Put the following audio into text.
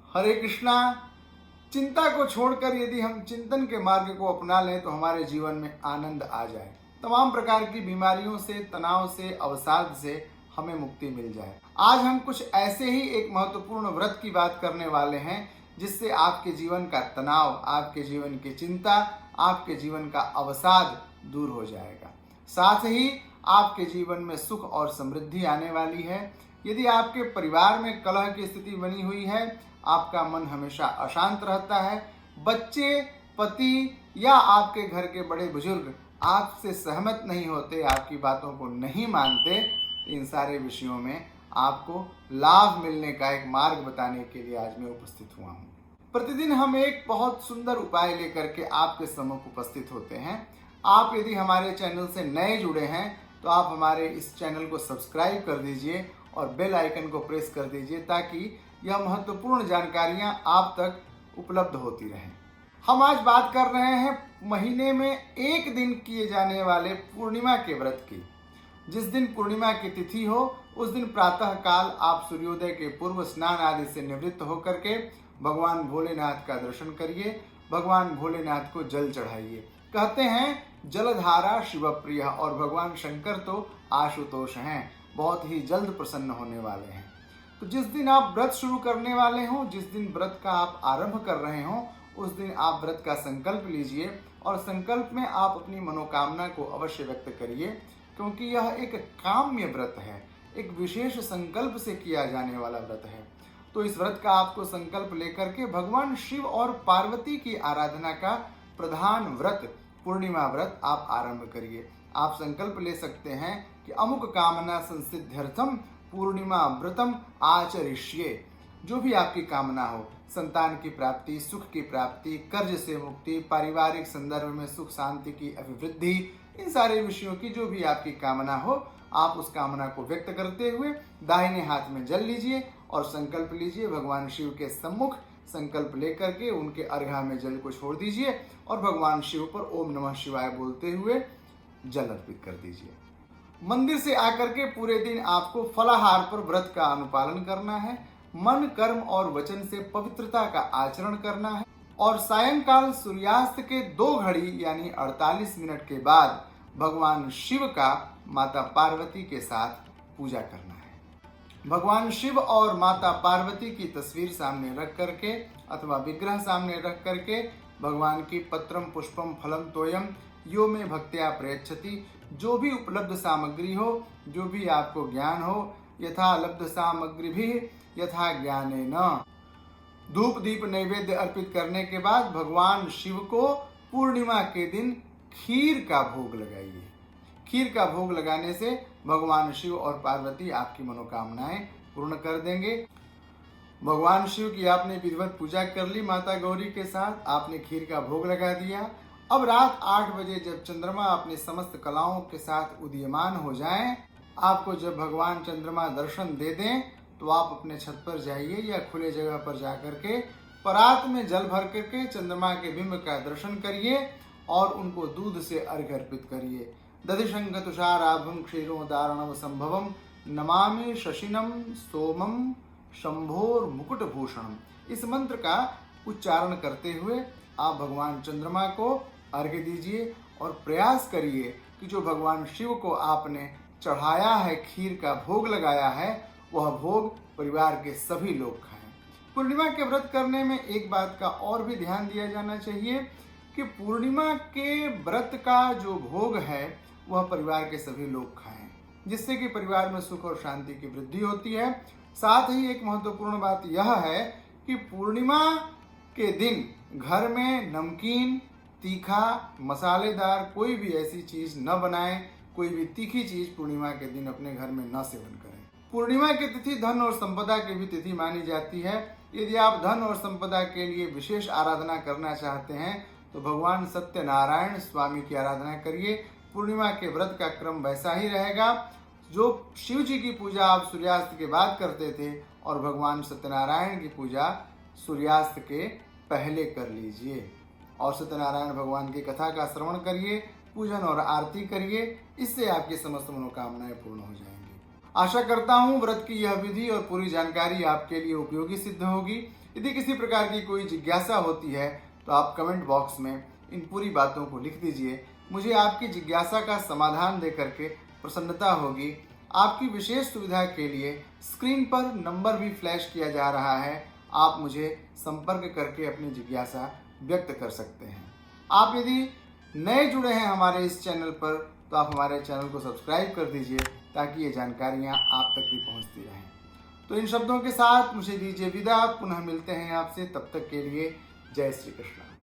हरे कृष्णा। चिंता को छोड़कर यदि हम चिंतन के मार्ग को अपना लें तो हमारे जीवन में आनंद आ जाए, तमाम प्रकार की बीमारियों से, तनाव से, अवसाद से हमें मुक्ति मिल जाए। आज हम कुछ ऐसे ही एक महत्वपूर्ण व्रत की बात करने वाले हैं जिससे आपके जीवन का तनाव, आपके जीवन की चिंता, आपके जीवन का अवसाद दूर हो जाएगा। साथ ही आपके जीवन में सुख और समृद्धि आने वाली है। यदि आपके परिवार में कलह की स्थिति बनी हुई है, आपका मन हमेशा अशांत रहता है, बच्चे, पति या आपके घर के बड़े बुजुर्ग आपसे सहमत नहीं होते, आपकी बातों को नहीं मानते, इन सारे विषयों में आपको लाभ मिलने का एक मार्ग बताने के लिए आज मैं उपस्थित हुआ हूँ। प्रतिदिन हम एक बहुत सुंदर उपाय लेकर के आपके सम्मुख उपस्थित होते हैं। आप यदि हमारे चैनल से नए जुड़े हैं तो आप हमारे इस चैनल को सब्सक्राइब कर दीजिए और बेल आइकन को प्रेस कर दीजिए ताकि यह महत्वपूर्ण जानकारियां आप तक उपलब्ध होती रहें। हम आज बात कर रहे हैं महीने में एक दिन किए जाने वाले पूर्णिमा के व्रत की। जिस दिन पूर्णिमा की तिथि हो उस दिन प्रातः काल आप सूर्योदय के पूर्व स्नान आदि से निवृत्त होकर के भगवान भोलेनाथ का दर्शन करिए, भगवान भोलेनाथ को जल चढ़ाइए। कहते हैं जलधारा शिवप्रिय, और भगवान शंकर तो आशुतोष हैं, बहुत ही जल्द प्रसन्न होने वाले हैं। तो जिस दिन आप व्रत शुरू करने वाले हो, जिस दिन व्रत का आप आरंभ कर रहे हो, उस दिन आप व्रत का संकल्प लीजिए और संकल्प में आप अपनी मनोकामना को अवश्य व्यक्त करिए, क्योंकि यह एक काम्य व्रत है, एक विशेष संकल्प से किया जाने वाला व्रत है। तो इस व्रत का आपको संकल्प लेकर के भगवान शिव और पार्वती की आराधना का प्रधान व्रत पूर्णिमा व्रत आप आरंभ करिए। आप संकल्प ले सकते हैं कि अमुक कामना संसिद्ध्यर्थम पूर्णिमा व्रतम आचरिष्ये। जो भी आपकी कामना हो, संतान की प्राप्ति, सुख की प्राप्ति, कर्ज से मुक्ति, पारिवारिक संदर्भ में सुख शांति की अभिवृद्धि, इन सारे विषयों की जो भी आपकी कामना हो, आप उस कामना को व्यक्त करते हुए दाहिने हाथ में जल लीजिए और संकल्प लीजिए। भगवान शिव के सम्मुख संकल्प लेकर के उनके अर्घा में जल को छोड़ दीजिए और भगवान शिव पर ओम नमः शिवाय बोलते हुए जल अर्पित कर दीजिए। मंदिर से आकर के पूरे दिन आपको फलाहार पर व्रत का अनुपालन करना है, मन, कर्म और वचन से पवित्रता का आचरण करना है और सायंकाल सूर्यास्त के 2 घड़ी यानी 48 मिनट के बाद भगवान शिव का माता पार्वती के साथ पूजा करना है। भगवान शिव और माता पार्वती की तस्वीर सामने रख करके अथवा विग्रह सामने रख करके भगवान की पत्रम पुष्पम फलम तोयम यो में भक्त्या प्रयच्छति, जो भी उपलब्ध सामग्री हो, जो भी आपको ज्ञान हो, यथा लब्ध सामग्री भी यथा ज्ञाने न, धूप दीप नैवेद्य अर्पित करने के बाद भगवान शिव को पूर्णिमा के दिन खीर का भोग लगाइए। खीर का भोग लगाने से भगवान शिव और पार्वती आपकी मनोकामनाएं पूर्ण कर देंगे। भगवान शिव की आपने विधिवत पूजा कर ली, माता गौरी के साथ आपने खीर का भोग लगा दिया। अब रात 8 बजे जब चंद्रमा अपने समस्त कलाओं के साथ उदीयमान हो जाएं, आपको जब भगवान चंद्रमा दर्शन दे दें तो आप अपने छत पर जाइए या खुले जगह पर जाकर के परात में जल भर करके चंद्रमा के बिंब का दर्शन करिए और उनको दूध से अर्घ्य अर्पित करिए। दधिशंक तुषाराभम क्षीरोदारणम संभवम नमामि शशिनम सोमम शंभोर मुकुट भूषणम। इस मंत्र का उच्चारण करते हुए आप भगवान चंद्रमा को अर्घ्य दीजिए और प्रयास करिए कि जो भगवान शिव को आपने चढ़ाया है, खीर का भोग लगाया है, वह भोग परिवार के सभी लोग खाएं। पूर्णिमा के व्रत करने में एक बात का और भी ध्यान दिया जाना चाहिए कि पूर्णिमा के व्रत का जो भोग है वह परिवार के सभी लोग खाएं, जिससे कि परिवार में सुख और शांति की वृद्धि होती है। साथ ही एक महत्वपूर्ण बात यह है कि पूर्णिमा के दिन घर में नमकीन, तीखा, मसालेदार कोई भी ऐसी चीज न बनाएं, कोई भी तीखी चीज पूर्णिमा के दिन अपने घर में न सेवन करें। पूर्णिमा की तिथि धन और संपदा की भी तिथि मानी जाती है। यदि आप धन और संपदा के लिए विशेष आराधना करना चाहते हैं तो भगवान सत्यनारायण स्वामी की आराधना करिए। पूर्णिमा के व्रत का क्रम वैसा ही रहेगा जो शिव जी की पूजा आप सूर्यास्त के बाद करते थे, और भगवान सत्यनारायण की पूजा सूर्यास्त के पहले कर लीजिए। और सत्यनारायण भगवान की कथा का श्रवण करिए, पूजन और आरती करिए, इससे आपकी समस्त मनोकामनाएं पूर्ण हो जाएंगी। आशा करता हूँ व्रत की यह विधि और पूरी जानकारी आपके लिए उपयोगी सिद्ध होगी। यदि किसी प्रकार की कोई जिज्ञासा होती है तो आप कमेंट बॉक्स में इन पूरी बातों को लिख दीजिए। मुझे आपकी जिज्ञासा का समाधान दे करके प्रसन्नता होगी। आपकी विशेष सुविधा के लिए स्क्रीन पर नंबर भी फ्लैश किया जा रहा है, आप मुझे संपर्क करके अपनी जिज्ञासा व्यक्त कर सकते हैं। आप यदि नए जुड़े हैं हमारे इस चैनल पर तो आप हमारे चैनल को सब्सक्राइब कर दीजिए ताकि ये जानकारियाँ आप तक भी पहुँचती रहें। तो इन शब्दों के साथ मुझे दीजिए विदा, पुनः मिलते हैं आपसे, तब तक के लिए जय श्री कृष्ण।